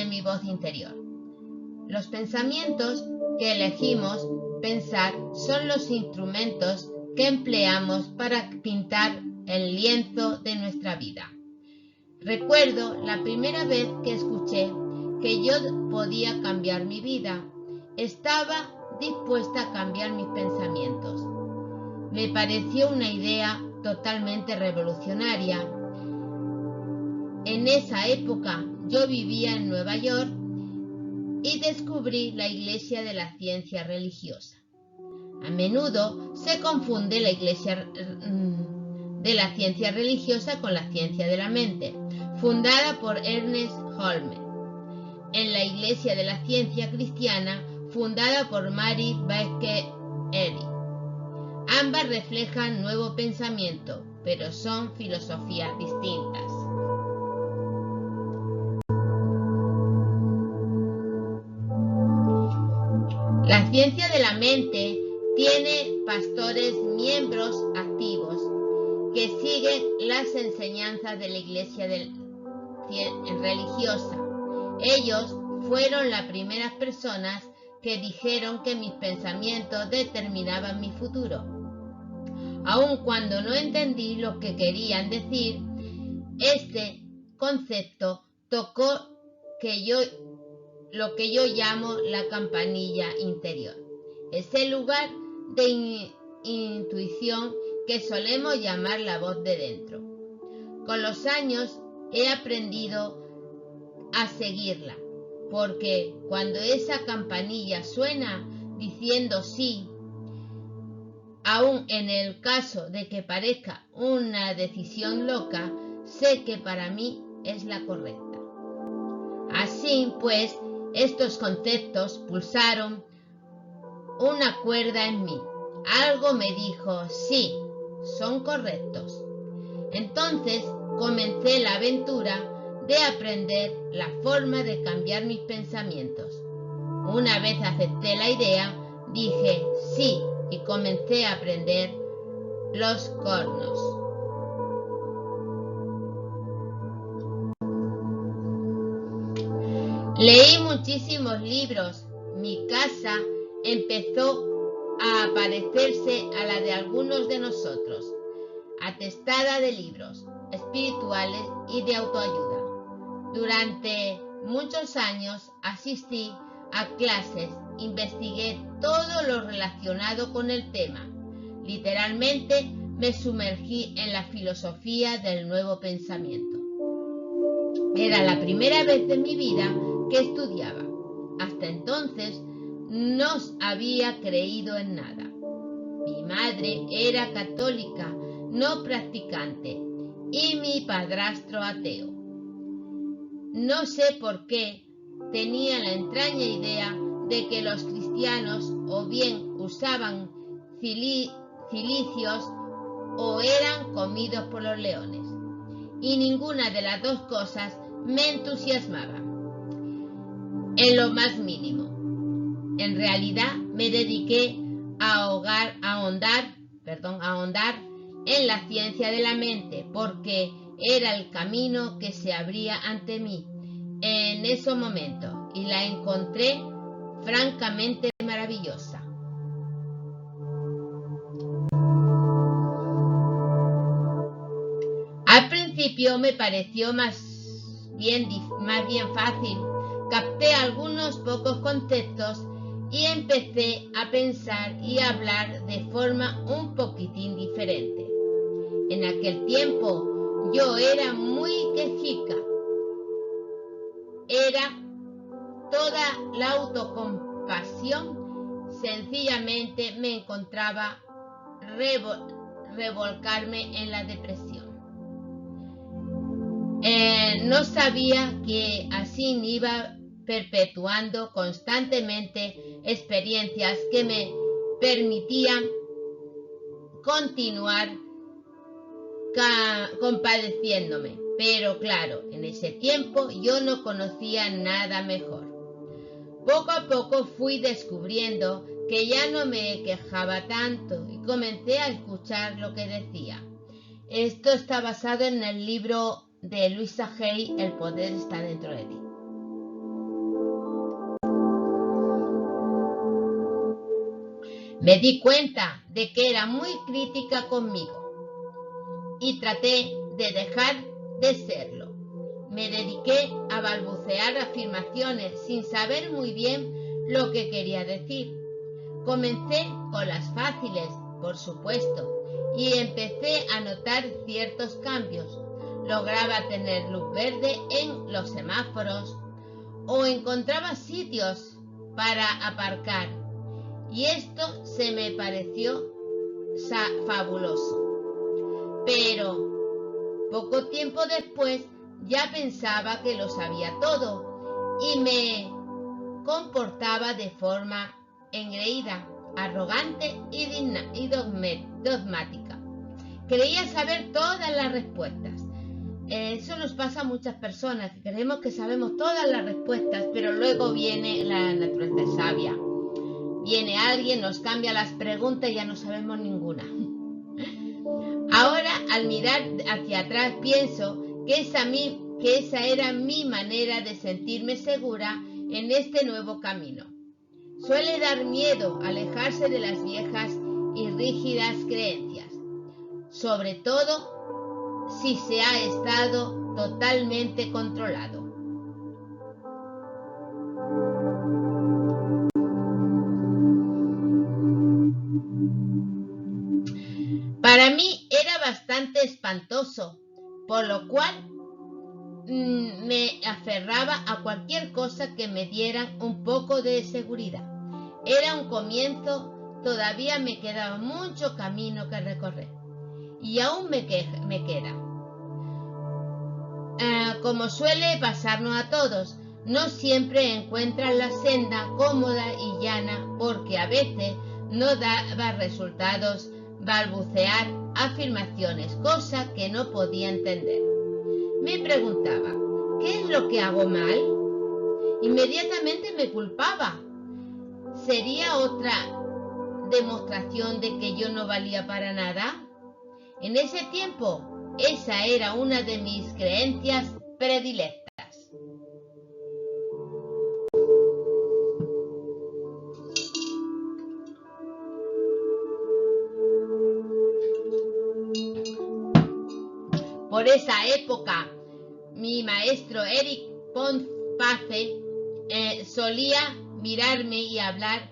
mi voz interior. Los pensamientos que elegimos pensar son los instrumentos que empleamos para pintar el lienzo de nuestra vida. Recuerdo la primera vez que escuché que yo podía cambiar mi vida. Estaba dispuesta a cambiar mis pensamientos. Me pareció una idea totalmente revolucionaria. En esa época yo vivía en Nueva York y descubrí la Iglesia de la Ciencia Religiosa. A menudo se confunde la Iglesia de la Ciencia Religiosa con la Ciencia de la Mente, fundada por Ernest Holmes, en la Iglesia de la Ciencia Cristiana, fundada por Mary Baker Eddy. Ambas reflejan nuevo pensamiento, pero son filosofías distintas. La ciencia de la mente tiene pastores miembros activos que siguen las enseñanzas de la Iglesia religiosa. Ellos fueron las primeras personas que dijeron que mis pensamientos determinaban mi futuro. Aun cuando no entendí lo que querían decir, este concepto tocó lo que yo llamo la campanilla interior. Es el lugar de intuición que solemos llamar la voz de dentro. Con los años he aprendido a seguirla, porque cuando esa campanilla suena diciendo sí, aun en el caso de que parezca una decisión loca, sé que para mí es la correcta. Así pues, estos conceptos pulsaron una cuerda en mí. Algo me dijo, sí, son correctos. Entonces comencé la aventura de aprender la forma de cambiar mis pensamientos. Una vez acepté la idea, dije sí y comencé a aprender los cornos. Leí muchísimos libros. Mi casa empezó a parecerse a la de algunos de nosotros, atestada de libros espirituales y de autoayuda. Durante muchos años asistí a clases, investigué todo lo relacionado con el tema. Literalmente me sumergí en la filosofía del nuevo pensamiento. Era la primera vez de mi vida que estudiaba. Hasta entonces no había creído en nada. Mi madre era católica, no practicante, y mi padrastro ateo. No sé por qué tenía la extraña idea de que los cristianos o bien usaban cilicios o eran comidos por los leones, y ninguna de las dos cosas me entusiasmaba en lo más mínimo. En realidad me dediqué a ahondar en la ciencia de la mente porque era el camino que se abría ante mí en ese momento y la encontré francamente maravillosa. Al principio me pareció más bien fácil. Capté algunos pocos conceptos y empecé a pensar y a hablar de forma un poquitín diferente. En aquel tiempo yo era muy quejica. Era toda la autocompasión. Sencillamente me encontraba revolcarme en la depresión. No sabía que así me iba perpetuando constantemente experiencias que me permitían continuar compadeciéndome. Pero claro, en ese tiempo yo no conocía nada mejor. Poco a poco fui descubriendo que ya no me quejaba tanto y comencé a escuchar lo que decía. Esto está basado en el libro de Louisa Hay, El poder está dentro de ti. Me di cuenta de que era muy crítica conmigo y traté de dejar de serlo. Me dediqué a balbucear afirmaciones sin saber muy bien lo que quería decir. Comencé con las fáciles, por supuesto, y empecé a notar ciertos cambios. Lograba tener luz verde en los semáforos o encontraba sitios para aparcar, y esto se me pareció fabuloso. Pero poco tiempo después ya pensaba que lo sabía todo y me comportaba de forma engreída, arrogante y dogmática. Creía saber todas las respuestas. Eso nos pasa a muchas personas, que creemos que sabemos todas las respuestas, pero luego viene la naturaleza sabia. Viene alguien, nos cambia las preguntas y ya no sabemos ninguna. Ahora, al mirar hacia atrás, pienso que esa era mi manera de sentirme segura en este nuevo camino. Suele dar miedo alejarse de las viejas y rígidas creencias, sobre todo si se ha estado totalmente controlado. Para mí era bastante espantoso, por lo cual me aferraba a cualquier cosa que me diera un poco de seguridad. Era un comienzo, todavía me quedaba mucho camino que recorrer. Y aún me queda. Como suele pasarnos a todos, no siempre encuentras la senda cómoda y llana, porque a veces no daba resultados balbucear afirmaciones, cosa que no podía entender. Me preguntaba, ¿qué es lo que hago mal? Inmediatamente me culpaba. ¿Sería otra demostración de que yo no valía para nada? En ese tiempo, esa era una de mis creencias predilectas. Por esa época, mi maestro Eric Ponce solía mirarme y hablar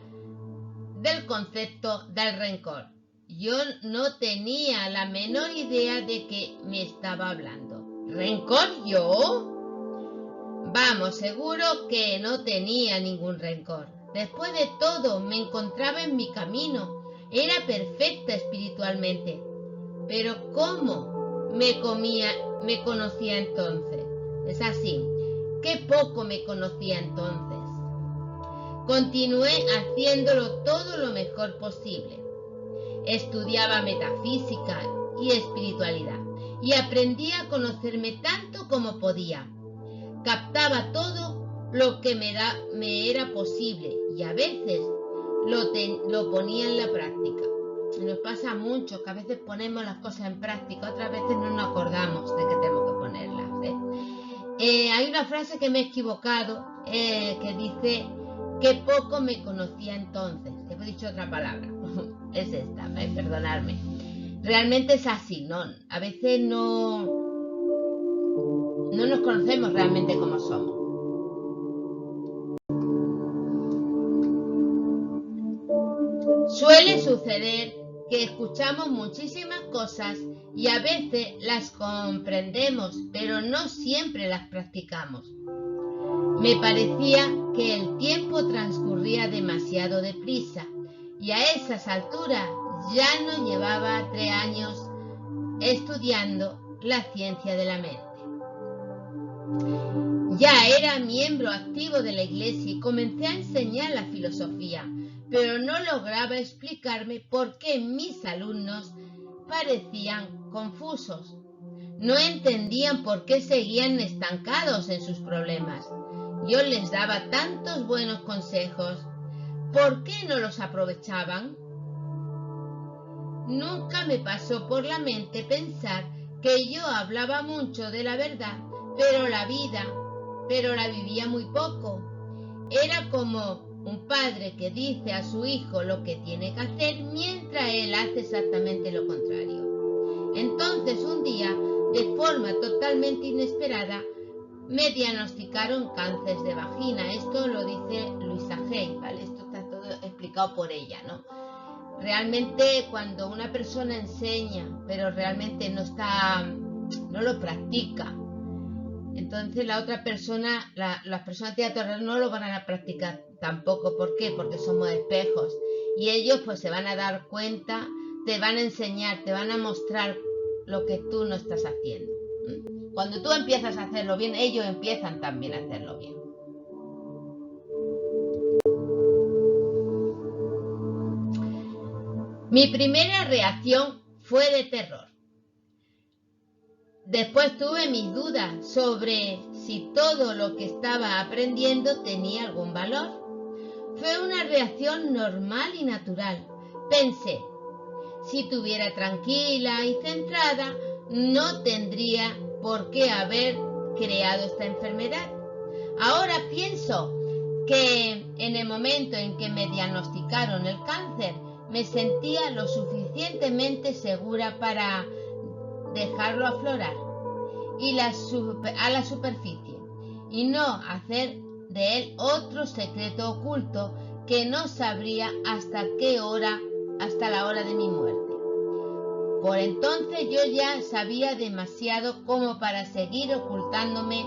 del concepto del rencor. Yo no tenía la menor idea de qué me estaba hablando. ¿Rencor yo? Vamos, seguro que no tenía ningún rencor. Después de todo, me encontraba en mi camino. Era perfecta espiritualmente. Pero ¿cómo me conocía entonces? Es así. Qué poco me conocía entonces. Continué haciéndolo todo lo mejor posible. Estudiaba metafísica y espiritualidad y aprendí a conocerme tanto como podía. Captaba todo lo que me era posible y a veces lo ponía en la práctica. Nos pasa mucho que a veces ponemos las cosas en práctica, otras veces no nos acordamos de que tenemos que ponerlas. Hay una frase que me he equivocado que dice que poco me conocía entonces. He dicho otra palabra. Es esta, perdonadme. Realmente es así, ¿no? A veces no nos conocemos realmente como somos. Suele suceder que escuchamos muchísimas cosas y a veces las comprendemos, pero no siempre las practicamos. Me parecía que el tiempo transcurría demasiado deprisa y a esas alturas ya no llevaba 3 años estudiando la ciencia de la mente. Ya era miembro activo de la iglesia y comencé a enseñar la filosofía, pero no lograba explicarme por qué mis alumnos parecían confusos. No entendían por qué seguían estancados en sus problemas. Yo les daba tantos buenos consejos. ¿Por qué no los aprovechaban? Nunca me pasó por la mente pensar que yo hablaba mucho de la verdad, pero la vivía muy poco. Era como un padre que dice a su hijo lo que tiene que hacer mientras él hace exactamente lo contrario. Entonces un día, de forma totalmente inesperada, me diagnosticaron cáncer de vagina. Esto lo dice Louisa Hay, ¿vale? Esto está todo explicado por ella, ¿no? Realmente cuando una persona enseña, pero realmente no lo practica, entonces la otra persona, las personas de alrededor no lo van a practicar tampoco. ¿Por qué? Porque somos espejos. Y ellos pues se van a dar cuenta, te van a enseñar, te van a mostrar lo que tú no estás haciendo. Cuando tú empiezas a hacerlo bien, ellos empiezan también a hacerlo bien. Mi primera reacción fue de terror. Después tuve mis dudas sobre si todo lo que estaba aprendiendo tenía algún valor. Fue una reacción normal y natural. Pensé, si estuviera tranquila y centrada, no tendría por qué haber creado esta enfermedad. Ahora pienso que en el momento en que me diagnosticaron el cáncer, me sentía lo suficientemente segura para dejarlo aflorar a la superficie y no hacer de él otro secreto oculto que no sabría hasta la hora de mi muerte. Por entonces yo ya sabía demasiado como para seguir ocultándome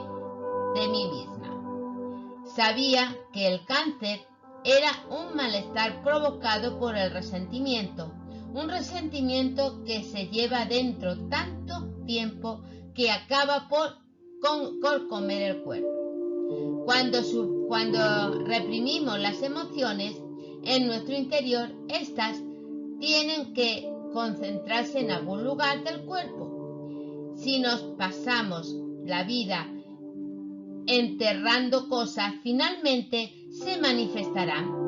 de mí misma. Sabía que el cáncer era un malestar provocado por el resentimiento, un resentimiento que se lleva dentro tanto tiempo que acaba por comer el cuerpo. Cuando reprimimos las emociones en nuestro interior, estas tienen que concentrarse en algún lugar del cuerpo. Si nos pasamos la vida enterrando cosas, finalmente se manifestarán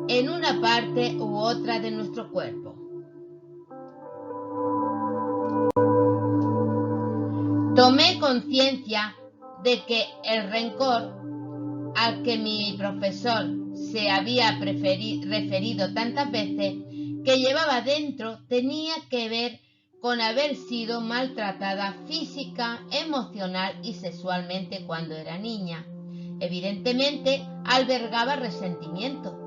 en una parte u otra de nuestro cuerpo. Tomé conciencia de que el rencor al que mi profesor se había referido tantas veces que llevaba dentro tenía que ver con haber sido maltratada física, emocional y sexualmente cuando era niña. Evidentemente albergaba resentimiento.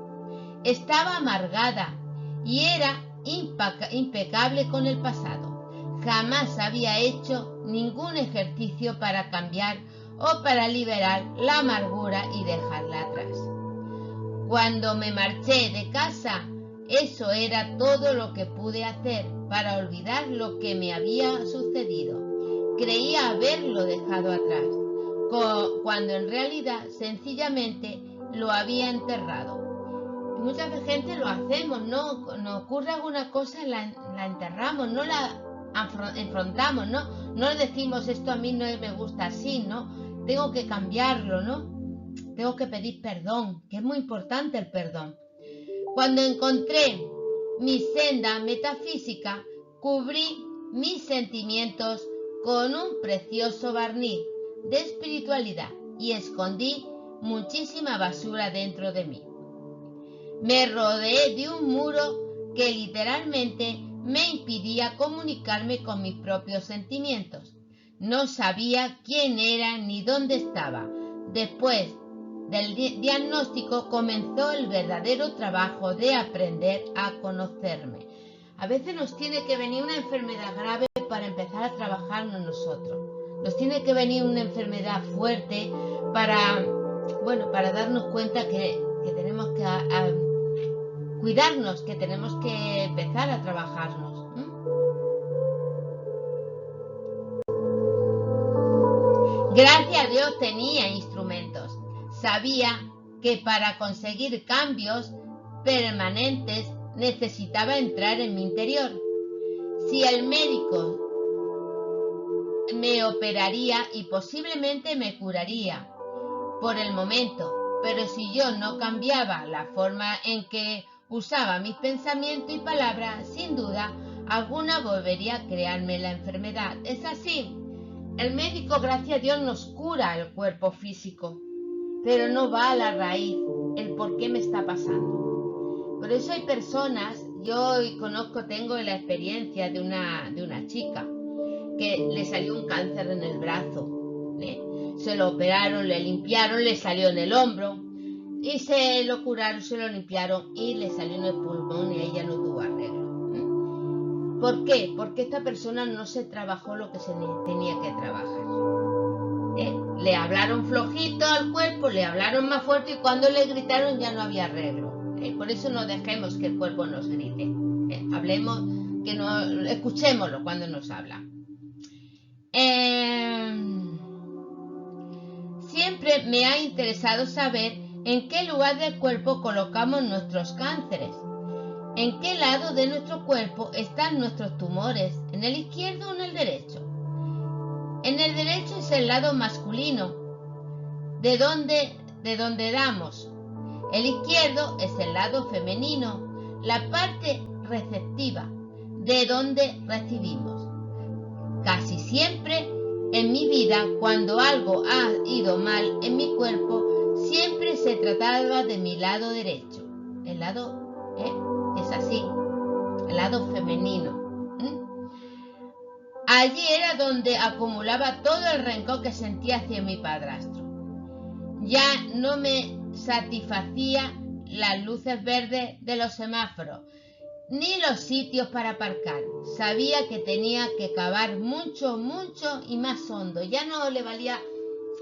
Estaba amargada y era impecable con el pasado. Jamás había hecho ningún ejercicio para cambiar o para liberar la amargura y dejarla atrás. Cuando me marché de casa, eso era todo lo que pude hacer para olvidar lo que me había sucedido. Creía haberlo dejado atrás, cuando en realidad sencillamente lo había enterrado. Y mucha gente lo hacemos, ¿no? Nos ocurre alguna cosa, la enterramos, no la enfrentamos, ¿no? No decimos esto a mí no me gusta así, ¿no? Tengo que cambiarlo, ¿no? Tengo que pedir perdón, que es muy importante el perdón. Cuando encontré mi senda metafísica, cubrí mis sentimientos con un precioso barniz de espiritualidad y escondí muchísima basura dentro de mí. Me rodeé de un muro que literalmente me impedía comunicarme con mis propios sentimientos. No sabía quién era ni dónde estaba. Después del diagnóstico comenzó el verdadero trabajo de aprender a conocerme. A veces nos tiene que venir una enfermedad grave para empezar a trabajarnos nosotros. Nos tiene que venir una enfermedad fuerte para darnos cuenta que tenemos que cuidarnos, que tenemos que empezar a trabajarnos. Gracias a Dios tenía instrumentos. Sabía que para conseguir cambios permanentes necesitaba entrar en mi interior. Si el médico me operaría y posiblemente me curaría por el momento, pero si yo no cambiaba la forma en que usaba mis pensamientos y palabras, sin duda alguna volvería a crearme la enfermedad. Es así. El médico, gracias a Dios, nos cura el cuerpo físico, pero no va a la raíz. el por qué me está pasando. Por eso hay personas, yo tengo la experiencia de una chica que le salió un cáncer en el brazo, ¿eh? Se lo operaron, le limpiaron, le salió en el hombro y se lo curaron, se lo limpiaron y le salió en el pulmón y ella no tuvo arreglo. ¿Por qué? Porque esta persona no se trabajó lo que se tenía que trabajar. Le hablaron flojito al cuerpo, le hablaron más fuerte y cuando le gritaron ya no había arreglo. Por eso no dejemos que el cuerpo nos grite. Hablemos, escuchémoslo cuando nos habla. Siempre me ha interesado saber en qué lugar del cuerpo colocamos nuestros cánceres. ¿En qué lado de nuestro cuerpo están nuestros tumores? ¿En el izquierdo o en el derecho? En el derecho es el lado masculino, de donde damos. El izquierdo es el lado femenino, la parte receptiva, de donde recibimos. Casi siempre en mi vida, cuando algo ha ido mal en mi cuerpo, siempre se trataba de mi lado derecho. El lado es así, el lado femenino. Allí era donde acumulaba todo el rencor que sentía hacia mi padrastro. Ya no me satisfacía las luces verdes de los semáforos, ni los sitios para aparcar. Sabía que tenía que cavar mucho, mucho y más hondo. Ya no le valía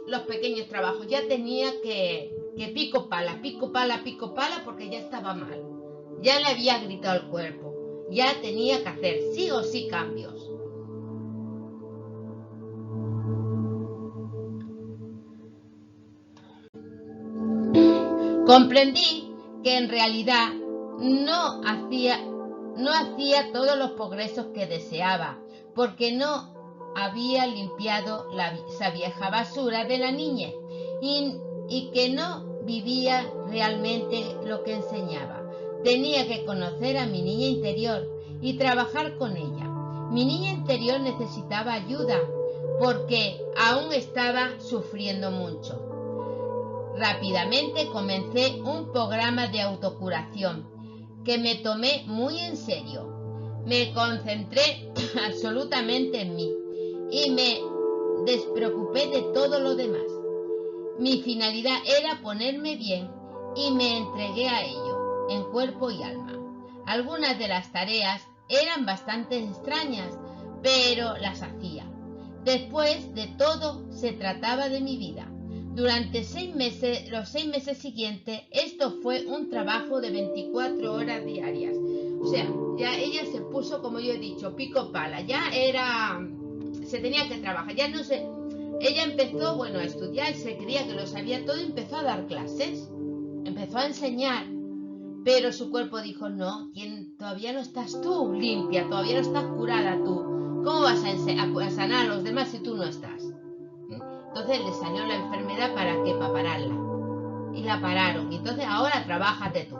los pequeños trabajos, ya tenía que pico pala, porque ya estaba mal. Ya le había gritado al cuerpo. Ya tenía que hacer sí o sí cambios. Comprendí que en realidad no hacía todos los progresos que deseaba, porque no había limpiado esa vieja basura de la niñez y que no vivía realmente lo que enseñaba. Tenía que conocer a mi niña interior y trabajar con ella. Mi niña interior necesitaba ayuda porque aún estaba sufriendo mucho. Rápidamente comencé un programa de autocuración que me tomé muy en serio. Me concentré absolutamente en mí y me despreocupé de todo lo demás. Mi finalidad era ponerme bien y me entregué a ello, en cuerpo y alma. Algunas de las tareas eran bastante extrañas, pero las hacía. Después de todo, se trataba de mi vida. Durante los 6 meses siguientes, esto fue un trabajo de 24 horas diarias. O sea, ya ella se puso, como yo he dicho, pico pala. Se tenía que trabajar. Ya no sé. Ella empezó, a estudiar, se creía que lo sabía todo y empezó a dar clases. Empezó a enseñar. Pero su cuerpo dijo, no, todavía no estás tú limpia, todavía no estás curada tú. ¿Cómo vas a sanar a los demás si tú no estás? Entonces le salió la enfermedad para pararla. Y la pararon. Y entonces ahora trabájate tú.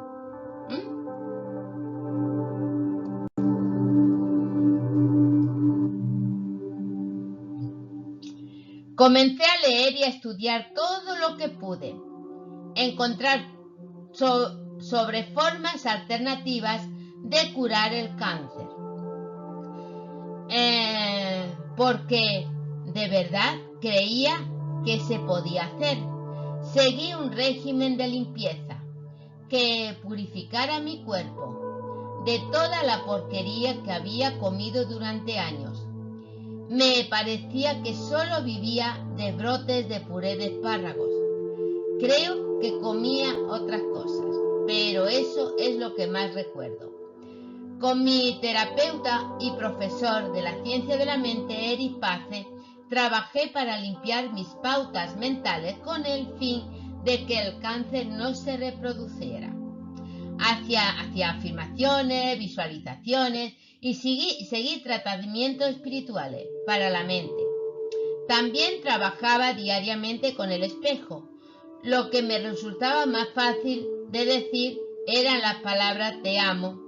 Comencé a leer y a estudiar todo lo que pude. Encontrar sobre formas alternativas de curar el cáncer. Porque de verdad creía que se podía hacer. Seguí un régimen de limpieza que purificara mi cuerpo de toda la porquería que había comido durante años. Me parecía que solo vivía de brotes de puré de espárragos. Creo que comía otras cosas, pero eso es lo que más recuerdo. Con mi terapeuta y profesor de la ciencia de la mente, Eric Pace, trabajé para limpiar mis pautas mentales con el fin de que el cáncer no se reproduciera. Hacía afirmaciones, visualizaciones y seguí tratamientos espirituales para la mente. También trabajaba diariamente con el espejo. Lo que me resultaba más fácil de decir eran las palabras te amo.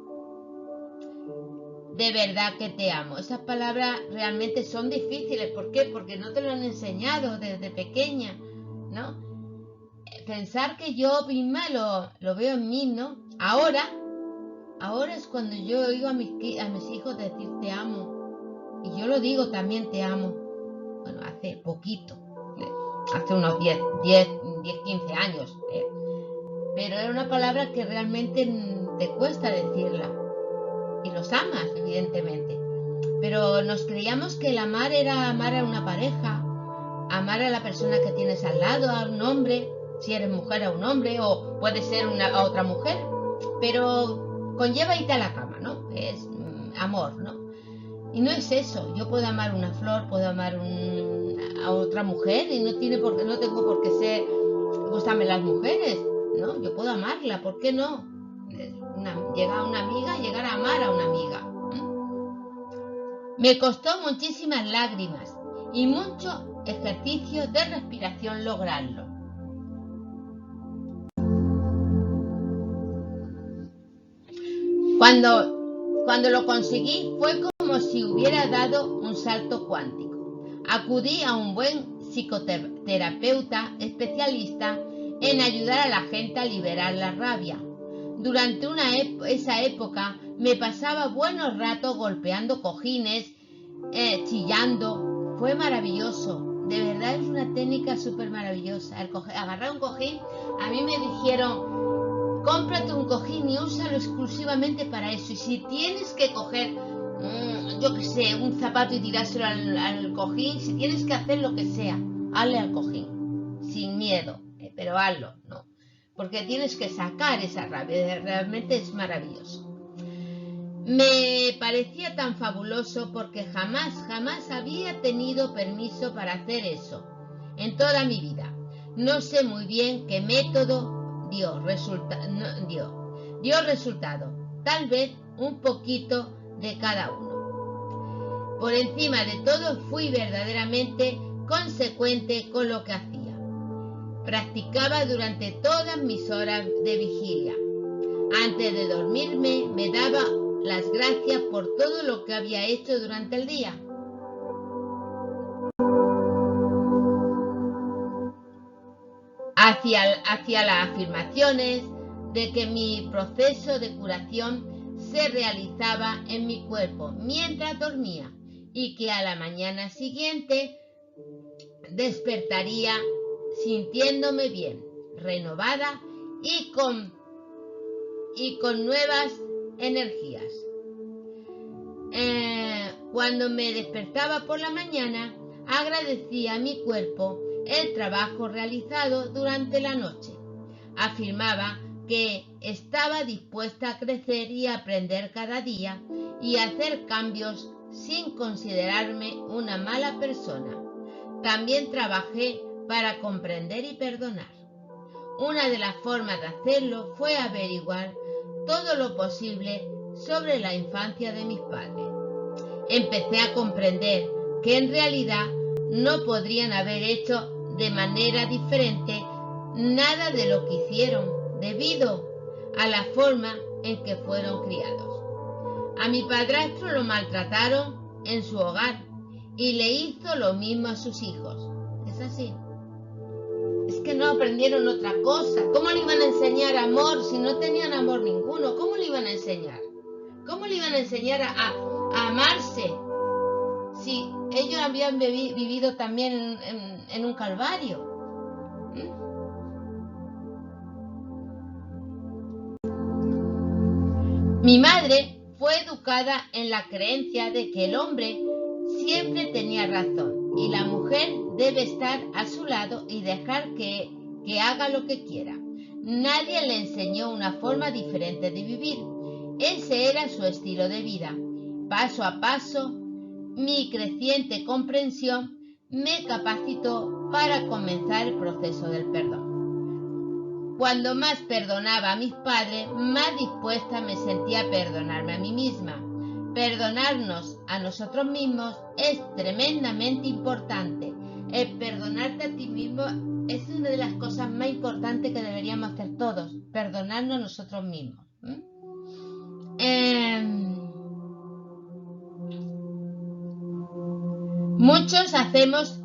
De verdad que te amo. Esas palabras realmente son difíciles. ¿Por qué? Porque no te lo han enseñado desde pequeña, ¿no? pensar que yo misma lo veo en mí, ¿no? Ahora es cuando yo oigo a mis hijos decir te amo. Y yo lo digo también te amo. Bueno, hace poquito, hace unos 10, 15 años. Pero era una palabra que realmente te cuesta decirla. Y los amas, evidentemente. Pero nos creíamos que el amar era amar a una pareja, amar a la persona que tienes al lado, a un hombre, si eres mujer a un hombre, o puede ser a otra mujer, pero conlleva irte a la cama, ¿no? Es amor, ¿no? Y no es eso. Yo puedo amar una flor, puedo amar a otra mujer y no tengo por qué gustarme las mujeres, ¿no? Yo puedo amarla, ¿por qué no? Llegar a amar a una amiga. Me costó muchísimas lágrimas y mucho ejercicio de respiración lograrlo. Cuando lo conseguí fue como si hubiera dado un salto cuántico. Acudí a un buen psicoterapeuta especialista en ayudar a la gente a liberar la rabia. Durante esa época me pasaba buenos ratos golpeando cojines, chillando. Fue maravilloso. De verdad es una técnica súper maravillosa. Agarrar un cojín, a mí me dijeron, cómprate un cojín y úsalo exclusivamente para eso. Y si tienes que coger, yo qué sé, un zapato y tirárselo al cojín, si tienes que hacer lo que sea, hazle al cojín, sin miedo, pero hazlo, ¿no? Porque tienes que sacar esa rabia, realmente es maravilloso. Me parecía tan fabuloso porque jamás había tenido permiso para hacer eso en toda mi vida. No sé muy bien qué método dio resultado. Tal vez un poquito de cada uno. Por encima de todo fui verdaderamente consecuente con lo que hacía. Practicaba durante todas mis horas de vigilia. Antes de dormirme me daba las gracias por todo lo que había hecho durante el día. Hacia las afirmaciones de que mi proceso de curación se realizaba en mi cuerpo mientras dormía y que a la mañana siguiente despertaría sintiéndome bien, renovada y con nuevas energías. Cuando me despertaba por la mañana, agradecía a mi cuerpo el trabajo realizado durante la noche. Afirmaba que estaba dispuesta a crecer y aprender cada día y hacer cambios sin considerarme una mala persona. También trabajé para comprender y perdonar. Una de las formas de hacerlo fue averiguar todo lo posible sobre la infancia de mis padres. Empecé a comprender que en realidad no podrían haber hecho de manera diferente nada de lo que hicieron debido a la forma en que fueron criados. A mi padrastro lo maltrataron en su hogar y le hizo lo mismo a sus hijos. Es así. Es que no aprendieron otra cosa. ¿Cómo le iban a enseñar amor si no tenían amor ninguno? ¿Cómo le iban a enseñar? ¿Cómo le iban a enseñar a amarse si ellos habían vivido también en un calvario? Mi madre fue educada en la creencia de que el hombre siempre tenía razón y la mujer debe estar a su lado y dejar que haga lo que quiera. Nadie le enseñó una forma diferente de vivir. Ese era su estilo de vida. Paso a paso, mi creciente comprensión me capacitó para comenzar el proceso del perdón. Cuando más perdonaba a mis padres, más dispuesta me sentía a perdonarme a mí misma. Perdonarnos a nosotros mismos es tremendamente importante. El perdonarte a ti mismo es una de las cosas más importantes que deberíamos hacer todos, perdonarnos a nosotros mismos. Muchos hacemos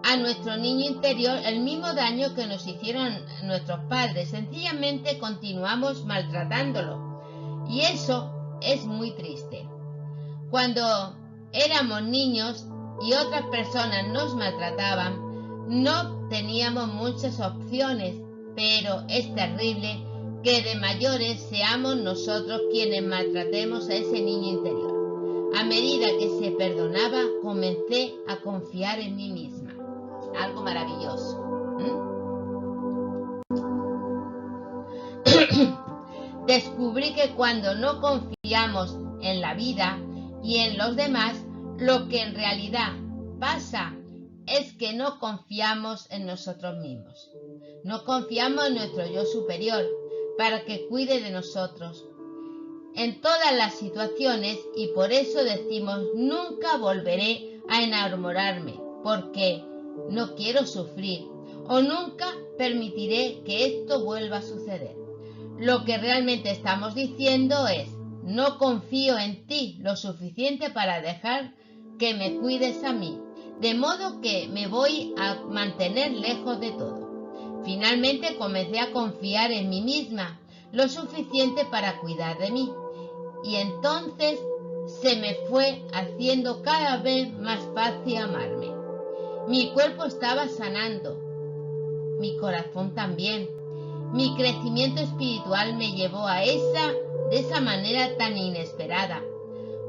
a nuestro niño interior el mismo daño que nos hicieron nuestros padres. Sencillamente continuamos maltratándolo. Y eso es muy triste. Cuando éramos niños y otras personas nos maltrataban, no teníamos muchas opciones, pero es terrible que de mayores seamos nosotros quienes maltratemos a ese niño interior. A medida que se perdonaba, comencé a confiar en mí misma. Algo maravilloso. Descubrí que cuando no confiamos en la vida y en los demás, lo que en realidad pasa es que no confiamos en nosotros mismos. No confiamos en nuestro yo superior para que cuide de nosotros en todas las situaciones, y por eso decimos: nunca volveré a enamorarme porque no quiero sufrir, o nunca permitiré que esto vuelva a suceder. Lo que realmente estamos diciendo es: no confío en ti lo suficiente para dejar que me cuides a mí, de modo que me voy a mantener lejos de todo. Finalmente comencé a confiar en mí misma lo suficiente para cuidar de mí, y entonces se me fue haciendo cada vez más fácil amarme. Mi cuerpo estaba sanando, mi corazón también. Mi crecimiento espiritual me llevó a de esa manera tan inesperada.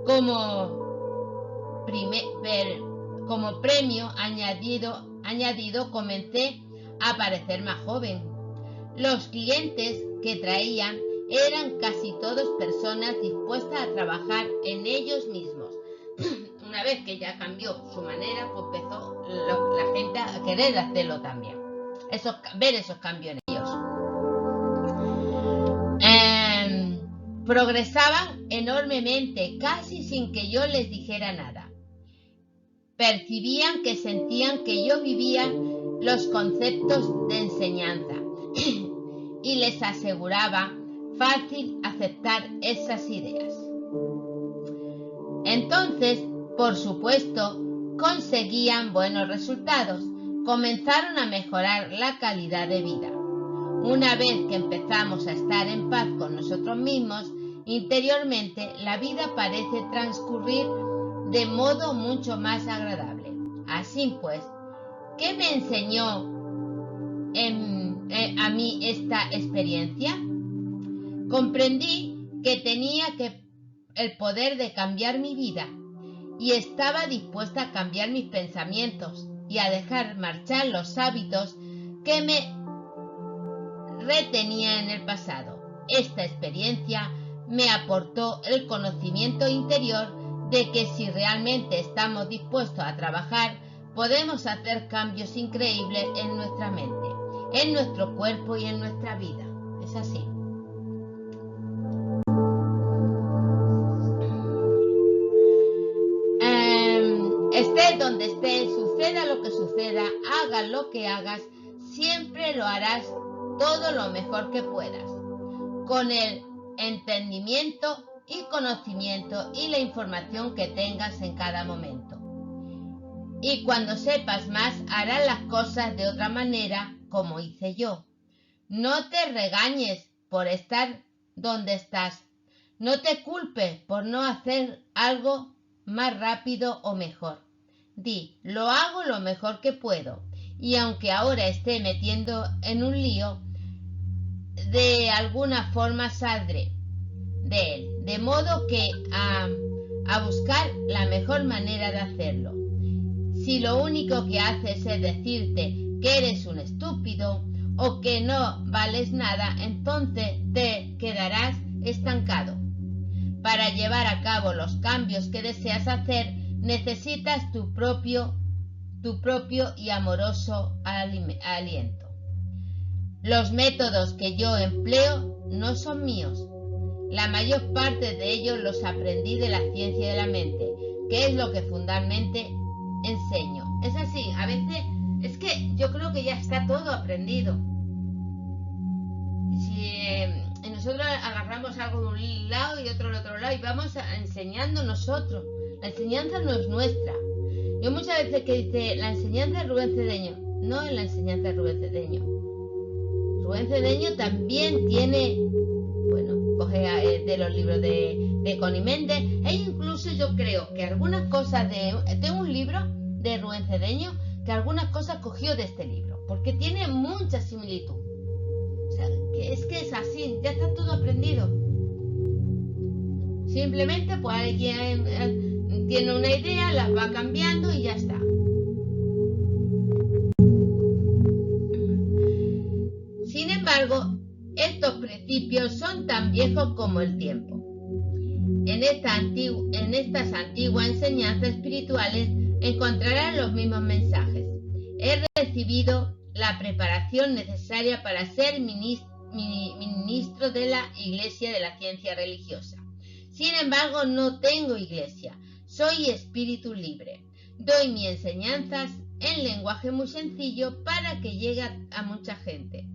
Como premio añadido, comencé a parecer más joven. Los clientes que traían eran casi todos personas dispuestas a trabajar en ellos mismos. Una vez que ya cambió su manera, pues empezó la gente a querer hacerlo también. Ver esos cambios en ellos. Progresaban enormemente, casi sin que yo les dijera nada. Percibían que sentían que yo vivía los conceptos de enseñanza y les aseguraba fácil aceptar esas ideas. Entonces, por supuesto, conseguían buenos resultados. Comenzaron a mejorar la calidad de vida. Una vez que empezamos a estar en paz con nosotros mismos, interiormente la vida parece transcurrir de modo mucho más agradable. Así pues, ¿qué me enseñó a mí esta experiencia? Comprendí que tenía el poder de cambiar mi vida, y estaba dispuesta a cambiar mis pensamientos y a dejar marchar los hábitos que me retenía en el pasado. Esta experiencia me aportó el conocimiento interior de que si realmente estamos dispuestos a trabajar, podemos hacer cambios increíbles en nuestra mente, en nuestro cuerpo y en nuestra vida. Es así. Estés donde estés, suceda lo que suceda, hagas lo que hagas, siempre lo harás todo lo mejor que puedas, con el entendimiento y conocimiento y la información que tengas en cada momento. Y cuando sepas más, harás las cosas de otra manera, como hice yo. No te regañes por estar donde estás. No te culpes por no hacer algo más rápido o mejor. Di: lo hago lo mejor que puedo, y aunque ahora esté metiendo en un lío, de alguna forma saldré de él, de modo que a buscar la mejor manera de hacerlo. Si lo único que haces es decirte que eres un estúpido o que no vales nada, entonces te quedarás estancado. Para llevar a cabo los cambios que deseas hacer, necesitas tu propio y amoroso aliento. Los métodos que yo empleo no son míos. La mayor parte de ellos los aprendí de la ciencia de la mente, que es lo que fundamentalmente enseño. Es así, a veces es que yo creo que ya está todo aprendido. Si nosotros agarramos algo de un lado y otro del otro lado y vamos enseñando nosotros. La enseñanza no es nuestra. Yo muchas veces que dice la enseñanza de Rubén Cedeño, no es la enseñanza de Rubén Cedeño. Rubén Cedeño también tiene, bueno, coge de los libros de Connie Méndez, e incluso yo creo que algunas cosas de un libro de Rubén Cedeño, que algunas cosas cogió de este libro, porque tiene mucha similitud. O sea, que es así, ya está todo aprendido. Simplemente pues alguien tiene una idea, la va cambiando y ya está. Sin embargo, estos principios son tan viejos como el tiempo. En estas antiguas enseñanzas espirituales encontrarán los mismos mensajes. He recibido la preparación necesaria para ser ministro de la Iglesia de la Ciencia Religiosa. Sin embargo, no tengo iglesia. Soy espíritu libre. Doy mis enseñanzas en lenguaje muy sencillo para que llegue a mucha gente.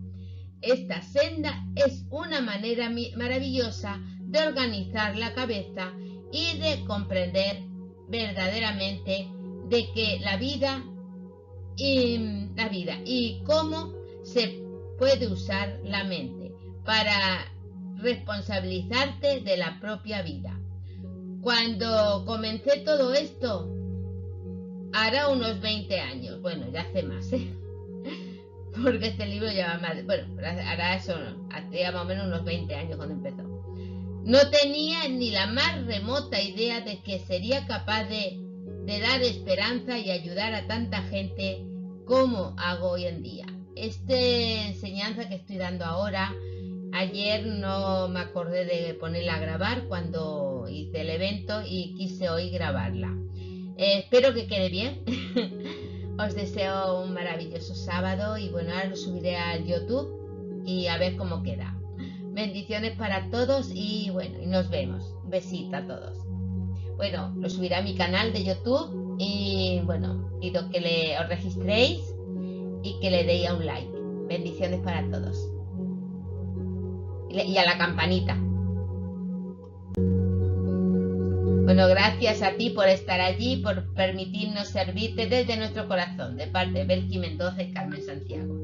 Esta senda es una manera maravillosa de organizar la cabeza y de comprender verdaderamente de que la vida y cómo se puede usar la mente para responsabilizarte de la propia vida. Cuando comencé todo esto, hará unos 20 años, bueno, ya hace más, porque este libro lleva más, bueno, hará eso, hacía más o menos unos 20 años cuando empezó. No tenía ni la más remota idea de que sería capaz de dar esperanza y ayudar a tanta gente como hago hoy en día. Esta enseñanza que estoy dando ahora, ayer no me acordé de ponerla a grabar cuando hice el evento y quise hoy grabarla. Espero que quede bien. Os deseo un maravilloso sábado y bueno, ahora lo subiré al YouTube y a ver cómo queda. Bendiciones para todos y bueno, y nos vemos. Un besito a todos. Bueno, lo subiré a mi canal de YouTube y bueno, pido que os registréis y que le deis a un like. Bendiciones para todos. Y a la campanita. Bueno, gracias a ti por estar allí, por permitirnos servirte desde nuestro corazón, de parte de Belki Mendoza y Carmen Santiago.